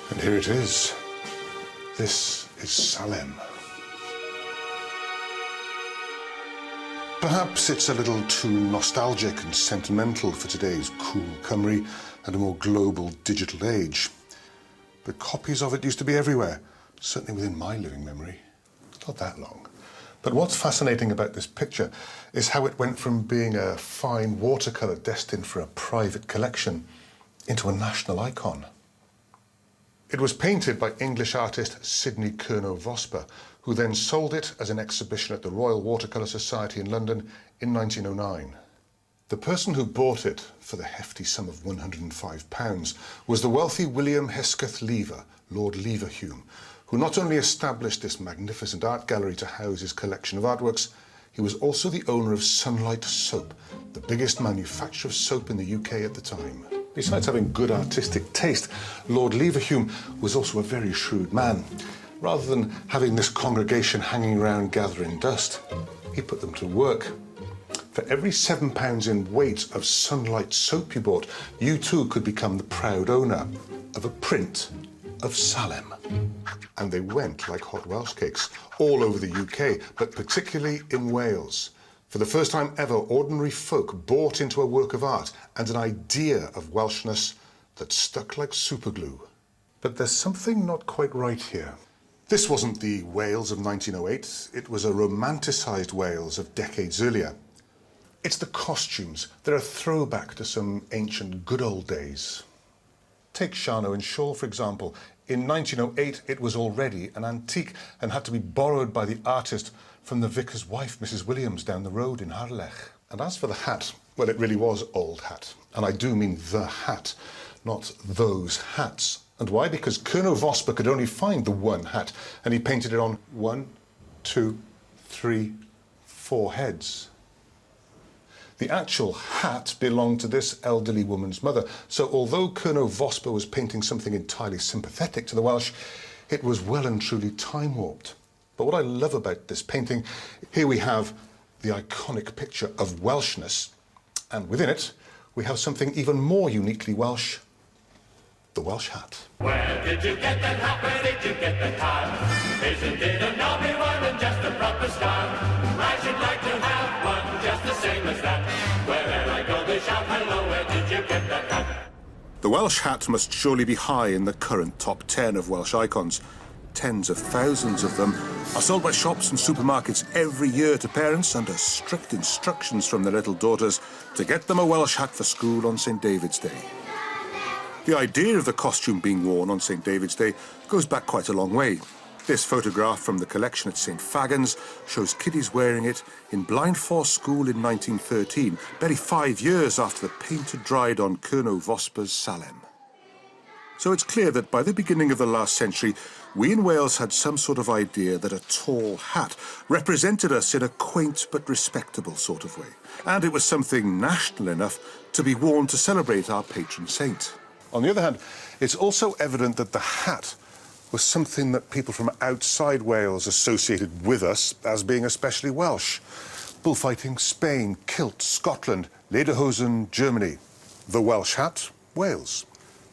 S4: And here it is. This is Salem. Perhaps it's a little too nostalgic and sentimental for today's cool Cymru and a more global digital age. But copies of it used to be everywhere, certainly within my living memory. Not that long. But what's fascinating about this picture is how it went from being a fine watercolour destined for a private collection into a national icon. It was painted by English artist Sidney Kernow-Vosper, who then sold it as an exhibition at the Royal Watercolour Society in London in 1909. The person who bought it for the hefty sum of £105 was the wealthy William Hesketh Lever, Lord Leverhulme, who not only established this magnificent art gallery to house his collection of artworks, he was also the owner of Sunlight Soap, the biggest manufacturer of soap in the UK at the time. Besides having good artistic taste, Lord Leverhulme was also a very shrewd man. Rather than having this congregation hanging around gathering dust, he put them to work. For every £7 in weight of Sunlight Soap you bought, you too could become the proud owner of a print of Salem. And they went like hot Welsh cakes all over the UK, but particularly in Wales. For the first time ever, ordinary folk bought into a work of art and an idea of Welshness that stuck like superglue. But there's something not quite right here. This wasn't the Wales of 1908, it was a romanticised Wales of decades earlier. It's the costumes. They're a throwback to some ancient good old days. Take Shano and Shawl, for example. In 1908, it was already an antique and had to be borrowed by the artist from the vicar's wife, Mrs. Williams, down the road in Harlech. And as for the hat, well, it really was old hat. And I do mean the hat, not those hats. And why? Because Kernow-Vosper could only find the one hat, and he painted it on 1, 2, 3, 4 heads. The actual hat belonged to this elderly woman's mother, so although Kernow-Vosper was painting something entirely sympathetic to the Welsh, it was well and truly time-warped. But what I love about this painting, here we have the iconic picture of Welshness, and within it, we have something even more uniquely Welsh, the Welsh hat.
S7: Where did you get that hat? Where did you get that hat? Isn't it a nobby one and just a proper style? I should like to have one just the same as that. Wherever I go they shout, hello, where did you get that hat?
S1: The Welsh hat must surely be high in the current top 10 of Welsh icons. Tens of thousands of them are sold by shops and supermarkets every year to parents under strict instructions from their little daughters to get them a Welsh hat for school on St. David's Day. The idea of the costume being worn on St. David's Day goes back quite a long way. This photograph from the collection at St. Fagans shows kiddies wearing it in Blaenfors School in 1913, barely 5 years after the paint had dried on Kernow-Vosper's Salem. So it's clear that by the beginning of the last century, we in Wales had some sort of idea that a tall hat represented us in a quaint but respectable sort of way. And it was something national enough to be worn to celebrate our patron saint.
S4: On the other hand, it's also evident that the hat was something that people from outside Wales associated with us as being especially Welsh. Bullfighting, Spain, kilt, Scotland, lederhosen, Germany. The Welsh hat, Wales.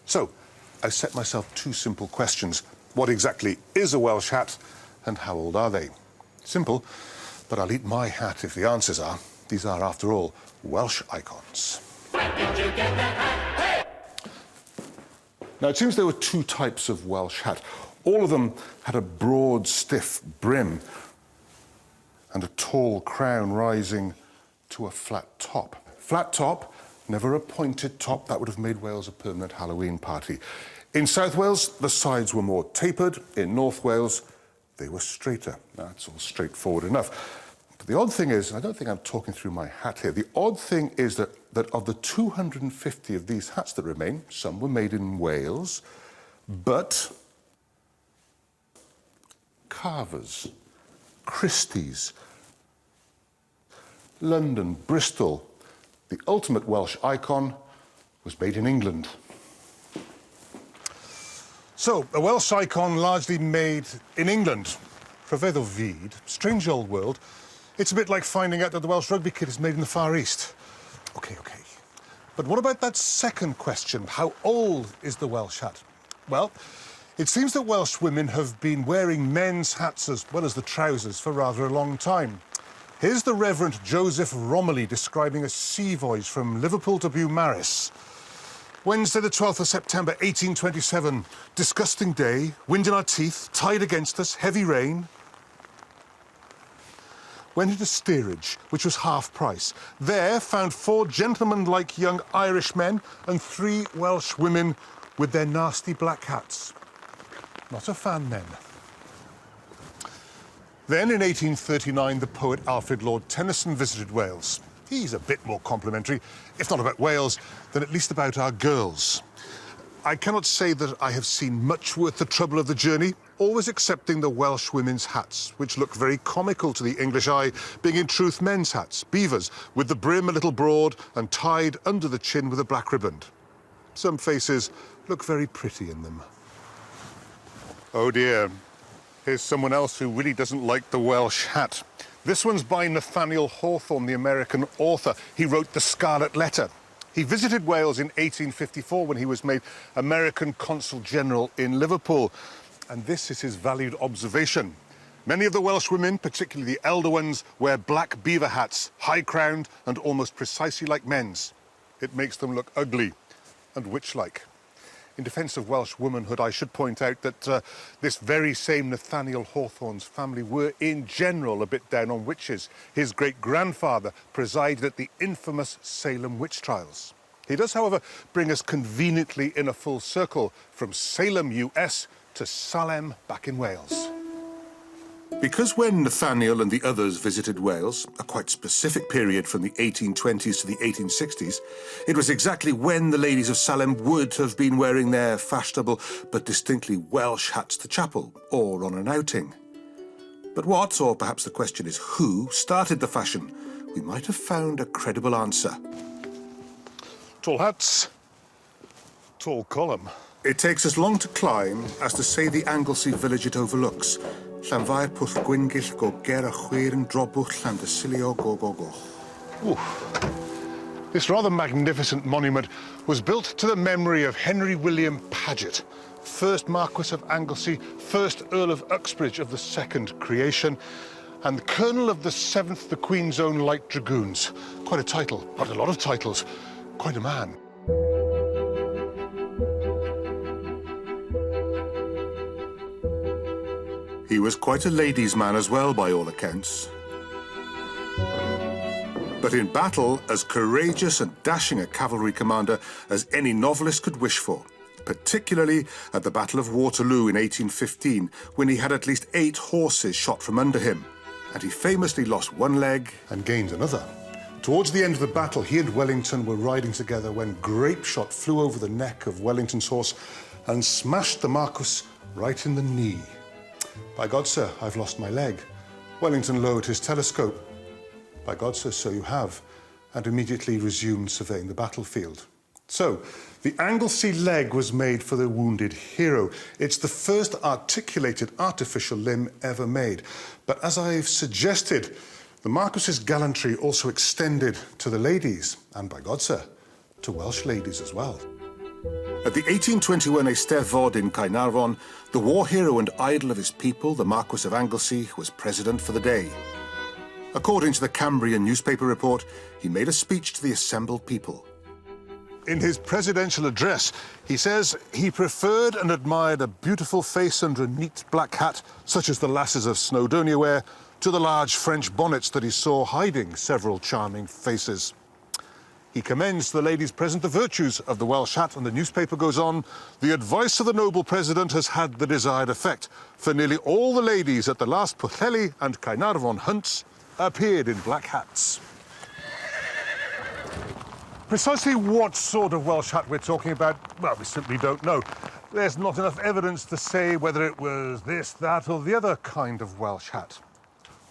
S4: So, I set myself two simple questions. What exactly is a Welsh hat, and how old are they? Simple, but I'll eat my hat if the answers are. These are, after all, Welsh icons.
S7: Where did you get that hat? Hey!
S4: Now, it seems there were two types of Welsh hat. All of them had a broad, stiff brim and a tall crown rising to a flat top. Flat top, never a pointed top. That would have made Wales a permanent Halloween party. In South Wales, the sides were more tapered. In North Wales, they were straighter. That's all straightforward enough. But the odd thing is, and I don't think I'm talking through my hat here, the odd thing is that of the 250 of these hats that remain, some were made in Wales, but Carvers, Christie's, London, Bristol, the ultimate Welsh icon was made in England. So, a Welsh icon largely made in England. Rhyfedd o fyd, strange old world. It's a bit like finding out that the Welsh rugby kit is made in the Far East. OK. But what about that second question? How old is the Welsh hat? Well, it seems that Welsh women have been wearing men's hats as well as the trousers for rather a long time. Here's the Reverend Joseph Romilly describing a sea voyage from Liverpool to Beaumaris. Wednesday, the 12th of September, 1827. Disgusting day, wind in our teeth, tide against us, heavy rain. Went into steerage, which was half price. There found 4 gentleman-like young Irish men and 3 Welsh women with their nasty black hats. Not a fan then. Then, in 1839, the poet Alfred Lord Tennyson visited Wales. He's a bit more complimentary, if not about Wales, then at least about our girls. I cannot say that I have seen much worth the trouble of the journey, always excepting the Welsh women's hats, which look very comical to the English eye, being in truth men's hats, beavers, with the brim a little broad and tied under the chin with a black riband. Some faces look very pretty in them. Oh dear, here's someone else who really doesn't like the Welsh hat. This one's by Nathaniel Hawthorne, the American author. He wrote The Scarlet Letter. He visited Wales in 1854 when he was made American Consul General in Liverpool. And this is his valued observation. Many of the Welsh women, particularly the elder ones, wear black beaver hats, high-crowned and almost precisely like men's. It makes them look ugly and witch-like. In defence of Welsh womanhood, I should point out that this very same Nathaniel Hawthorne's family were, in general, a bit down on witches. His great-grandfather presided at the infamous Salem witch trials. He does, however, bring us conveniently in a full circle from Salem, US, to Salem, back in Wales.
S1: Because when Nathaniel and the others visited Wales, a quite specific period from the 1820s to the 1860s, it was exactly when the ladies of Salem would have been wearing their fashionable but distinctly Welsh hats to chapel or on an outing. But what, or perhaps the question is who, started the fashion? We might have found a credible answer.
S4: Tall hats, tall column.
S1: It takes as long to climb as to say the Anglesey village it overlooks. Llanfair pwll gwyngyll go ger a chwir yn drobwch Llandysilio go go go.
S4: This rather magnificent monument was built to the memory of Henry William Paget, 1st Marquess of Anglesey, 1st Earl of Uxbridge of the 2nd creation, and Colonel of the 7th, the Queen's Own Light Dragoons. Quite a title, quite a lot of titles, quite a man.
S1: He was quite a ladies' man as well, by all accounts. But in battle, as courageous and dashing a cavalry commander as any novelist could wish for, particularly at the Battle of Waterloo in 1815, when he had at least 8 horses shot from under him, and he famously lost one leg
S4: and gained another. Towards the end of the battle, he and Wellington were riding together when grape shot flew over the neck of Wellington's horse and smashed the Marquess right in the knee. By God, sir, I've lost my leg. Wellington lowered his telescope. By God, sir, so you have, and immediately resumed surveying the battlefield. So, the Anglesey leg was made for the wounded hero. It's the first articulated artificial limb ever made. But as I've suggested, the Marquess's gallantry also extended to the ladies, and by God, sir, to Welsh ladies as well.
S1: At the 1821 Eisteddfod in Caernarfon, the war hero and idol of his people, the Marquess of Anglesey, was president for the day. According to the Cambrian newspaper report, he made a speech to the assembled people.
S4: In his presidential address, he says he preferred and admired a beautiful face under a neat black hat, such as the lasses of Snowdonia wear, to the large French bonnets that he saw hiding several charming faces. He commends the ladies present the virtues of the Welsh hat, and the newspaper goes on, the advice of the noble president has had the desired effect, for nearly all the ladies at the last Pwllheli and Caernarfon hunts appeared in black hats. Precisely what sort of Welsh hat we're talking about, well, we simply don't know. There's not enough evidence to say whether it was this, that, or the other kind of Welsh hat.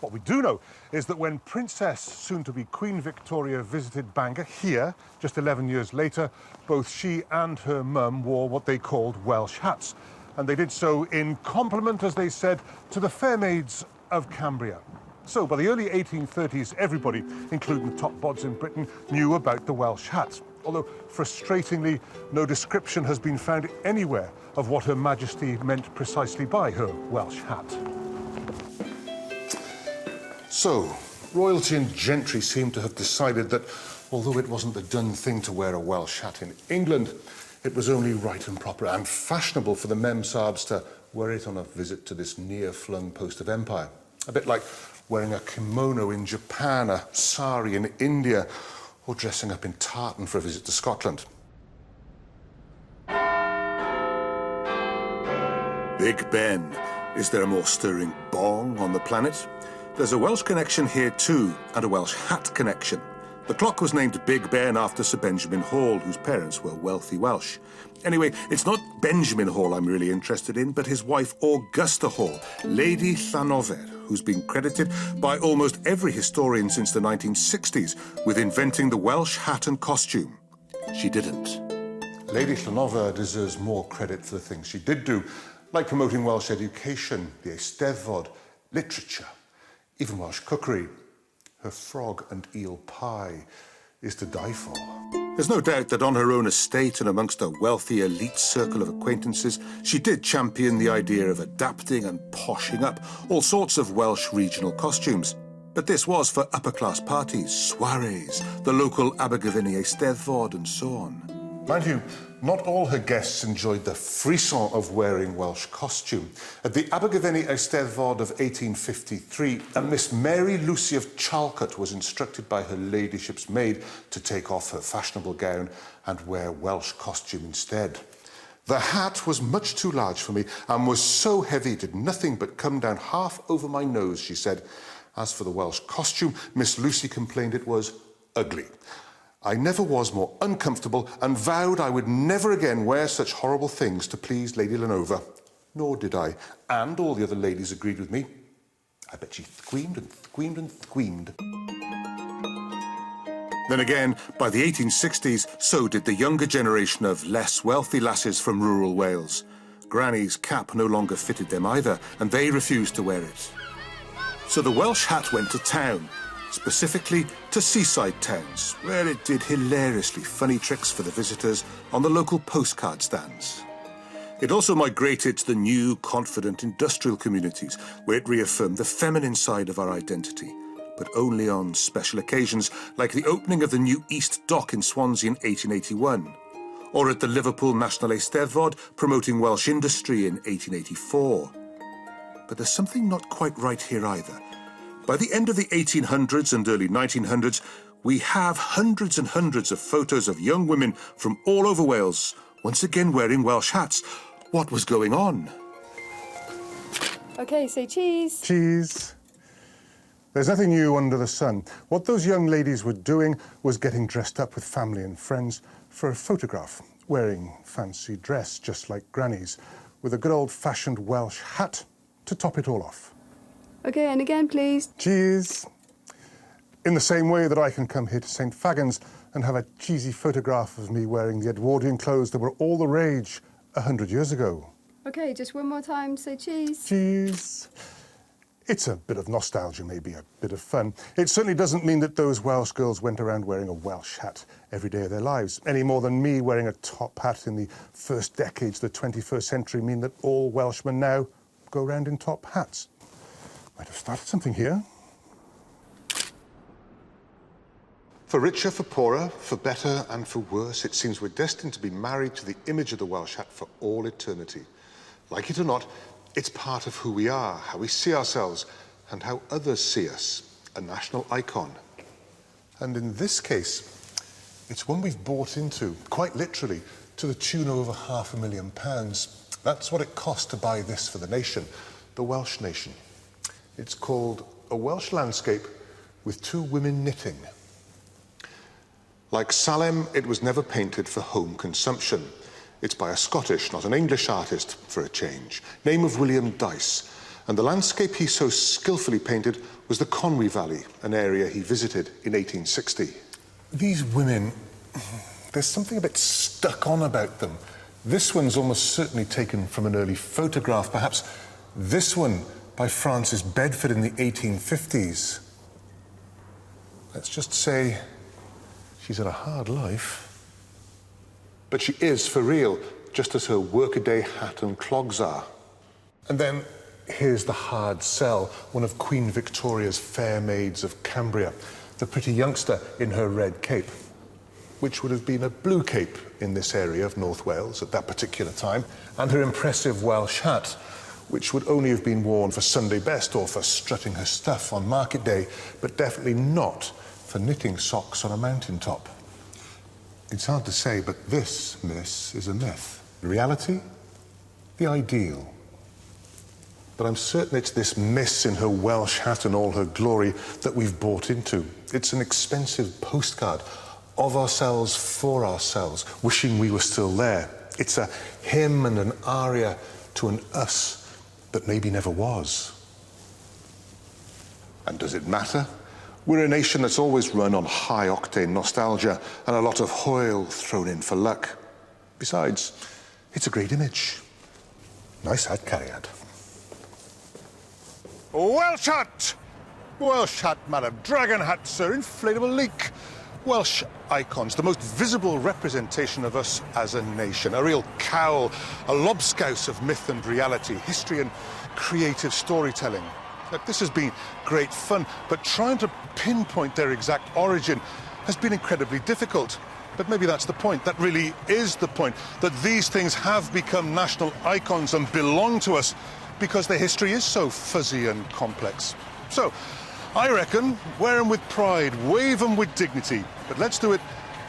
S4: What we do know is that when Princess, soon-to-be Queen Victoria, visited Bangor here, just 11 years later, both she and her mum wore what they called Welsh hats. And they did so in compliment, as they said, to the fair maids of Cambria. So by the early 1830s, everybody, including top bods in Britain, knew about the Welsh hat. Although, frustratingly, no description has been found anywhere of what Her Majesty meant precisely by her Welsh hat. So, royalty and gentry seem to have decided that, although it wasn't the done thing to wear a Welsh hat in England, it was only right and proper and fashionable for the Memsahibs to wear it on a visit to this near-flung post of empire. A bit like wearing a kimono in Japan, a sari in India, or dressing up in tartan for a visit to Scotland.
S1: Big Ben. Is there a more stirring bong on the planet? There's a Welsh connection here too, and a Welsh hat connection. The clock was named Big Ben after Sir Benjamin Hall, whose parents were wealthy Welsh. Anyway, it's not Benjamin Hall I'm really interested in, but his wife Augusta Hall, Lady Llanofer, who's been credited by almost every historian since the 1960s with inventing the Welsh hat and costume. She didn't.
S4: Lady Llanofer deserves more credit for the things she did do, like promoting Welsh education, the Eisteddfod, literature, even Welsh cookery. Her frog and eel pie is to die for.
S1: There's no doubt that on her own estate and amongst a wealthy elite circle of acquaintances, she did champion the idea of adapting and poshing up all sorts of Welsh regional costumes. But this was for upper-class parties, soirees, the local Abergavenny Eisteddfod and so on.
S4: Mind you, not all her guests enjoyed the frisson of wearing Welsh costume. At the Abergavenny Eisteddfod of 1853, a Miss Mary Lucy of Chalcot was instructed by her ladyship's maid to take off her fashionable gown and wear Welsh costume instead. The hat was much too large for me and was so heavy it did nothing but come down half over my nose, she said. As for the Welsh costume, Miss Lucy complained it was ugly. I never was more uncomfortable and vowed I would never again wear such horrible things to please Lady Llanofer. Nor did I, and all the other ladies agreed with me. I bet she squeamed and squeamed and squeamed.
S1: Then again, by the 1860s, so did the younger generation of less wealthy lasses from rural Wales. Granny's cap no longer fitted them either, and they refused to wear it. So the Welsh hat went to town, specifically to seaside towns, where it did hilariously funny tricks for the visitors on the local postcard stands. It also migrated to the new, confident industrial communities, where it reaffirmed the feminine side of our identity, but only on special occasions, like the opening of the new East Dock in Swansea in 1881, or at the Liverpool National Eisteddfod promoting Welsh industry in 1884. But there's something not quite right here either. By the end of the 1800s and early 1900s, we have hundreds and hundreds of photos of young women from all over Wales, once again wearing Welsh hats. What was going on?
S8: OK, say cheese.
S4: Cheese. There's nothing new under the sun. What those young ladies were doing was getting dressed up with family and friends for a photograph,
S5: wearing fancy dress, just like grannies, with a good old-fashioned Welsh hat to top it all off.
S8: OK, and again, please.
S5: Cheers. In the same way that I can come here to St Fagans and have a cheesy photograph of me wearing the Edwardian clothes that were all the rage 100 years ago.
S8: OK, just one more time, say cheese.
S5: Cheese. It's a bit of nostalgia, maybe a bit of fun. It certainly doesn't mean that those Welsh girls went around wearing a Welsh hat every day of their lives, any more than me wearing a top hat in the first decades of the 21st century mean that all Welshmen now go around in top hats. Might have started something here. For richer, for poorer, for better and for worse, it seems we're destined to be married to the image of the Welsh hat for all eternity. Like it or not, it's part of who we are, how we see ourselves, and how others see us, a national icon. And in this case, it's one we've bought into, quite literally, to the tune of over £500,000. That's what it cost to buy this for the nation, the Welsh nation. It's called A Welsh Landscape with Two Women Knitting. Like Salem, it was never painted for home consumption. It's by a Scottish, not an English artist, for a change, name of William Dyce. And the landscape he so skillfully painted was the Conwy Valley, an area he visited in 1860. These women, there's something a bit stuck on about them. This one's almost certainly taken from an early photograph, perhaps this one by Frances Bedford in the 1850s. Let's just say she's had a hard life. But she is for real, just as her workaday hat and clogs are. And then here's the hard sell, one of Queen Victoria's fair maids of Cambria, the pretty youngster in her red cape, which would have been a blue cape in this area of North Wales at that particular time, and her impressive Welsh hat, which would only have been worn for Sunday best or for strutting her stuff on market day, but definitely not for knitting socks on a mountaintop. It's hard to say, but this, miss, is a myth. Reality? The ideal. But I'm certain it's this miss in her Welsh hat and all her glory that we've bought into. It's an expensive postcard of ourselves for ourselves, wishing we were still there. It's a hymn and an aria to an us that maybe never was. And does it matter? We're a nation that's always run on high-octane nostalgia and a lot of hoil thrown in for luck. Besides, it's a great image. Nice hat, Cariad. Welsh hat! Welsh hat, madam. Dragon hat, sir. Inflatable leek. Welsh Icons, the most visible representation of us as a nation. A real cowl, a lobscouse of myth and reality, history and creative storytelling. Look, this has been great fun, but trying to pinpoint their exact origin has been incredibly difficult. But maybe that's the point. That really is the point, that these things have become national icons and belong to us because their history is so fuzzy and complex. So, I reckon, wear them with pride, wave them with dignity, but let's do it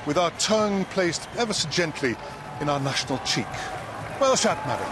S5: with our tongue placed ever so gently in our national cheek. Welsh hat, madam.